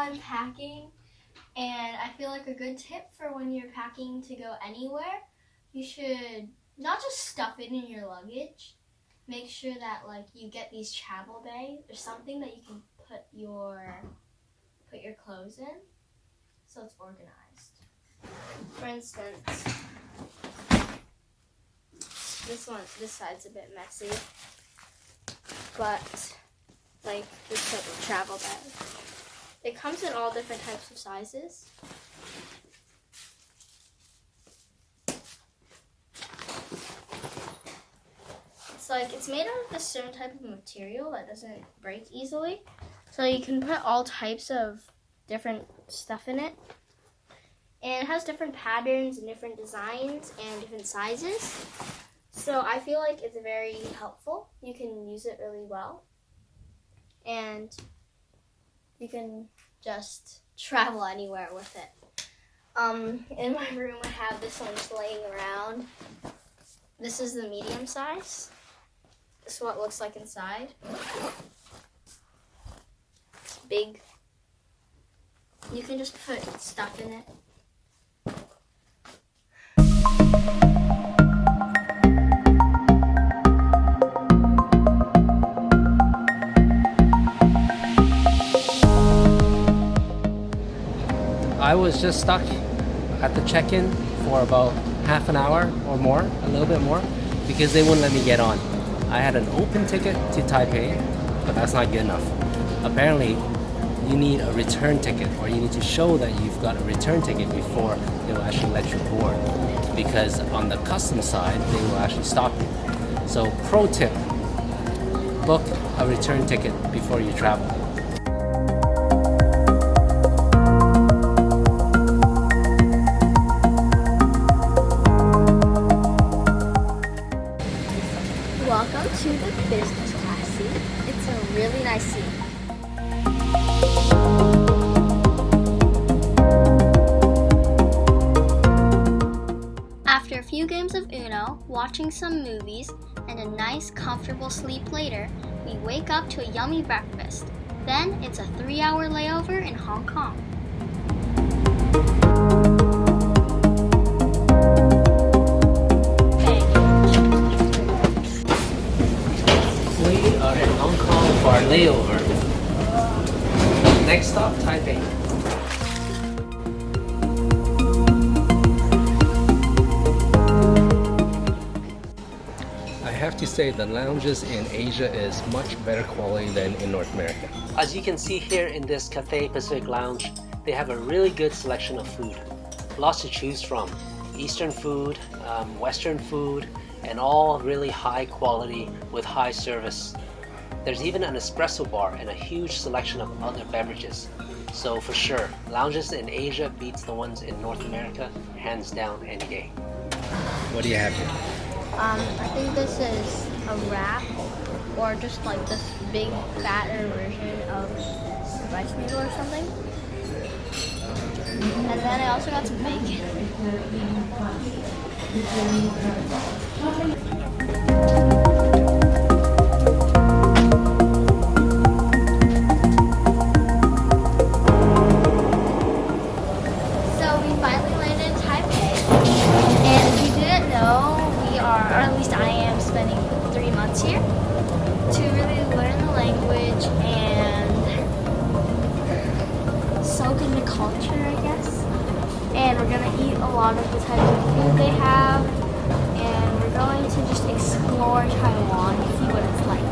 time packing, and I feel like a good tip for when you're packing to go anywhere, you should not just stuff it in your luggage. Make sure that like you get these travel bags or something that you can put your clothes in, so it's organized. For instance, this side's a bit messy, but like this type of travel bag. It comes in all different types of sizes. It's made out of a certain type of material that doesn't break easily. So you can put all types of different stuff in it. And it has different patterns and different designs and different sizes. So I feel like it's very helpful. You can use it really well. And you can just travel anywhere with it. In my room I have this one laying around. This is the medium size. This is what it looks like inside. It's big. You can just put stuff in it. I was just stuck at the check-in for about half an hour or more, a little bit more, because they wouldn't let me get on. I had an open ticket to Taipei, but that's not good enough. Apparently, you need a return ticket, or you need to show that you've got a return ticket before they will actually let you board. Because on the customs side, they will actually stop you. So pro tip, book a return ticket before you travel. Welcome to the business class seat. It's a really nice seat. After a few games of Uno, watching some movies, and a nice comfortable sleep later, we wake up to a yummy breakfast. Then it's a 3-hour layover in Hong Kong. We are in Hong Kong for our layover. Next stop, Taipei. I have to say the lounges in Asia is much better quality than in North America. As you can see here in this Cathay Pacific Lounge, they have a really good selection of food. Lots to choose from. Eastern food, Western food, and all really high quality with high service. There's even an espresso bar and a huge selection of other beverages. So for sure, lounges in Asia beats the ones in North America, hands down any day. What do you have here? I think this is a wrap, or just like this big fatter version of rice noodle or something. And then I also got some bacon. So we finally landed in Taipei, and if you didn't know, we are, or at least I am, spending 3 months here to really learn the language and soak in the culture, I guess. And we're gonna eat a lot of the types of food they have, and we're going to just explore Taiwan and see what it's like.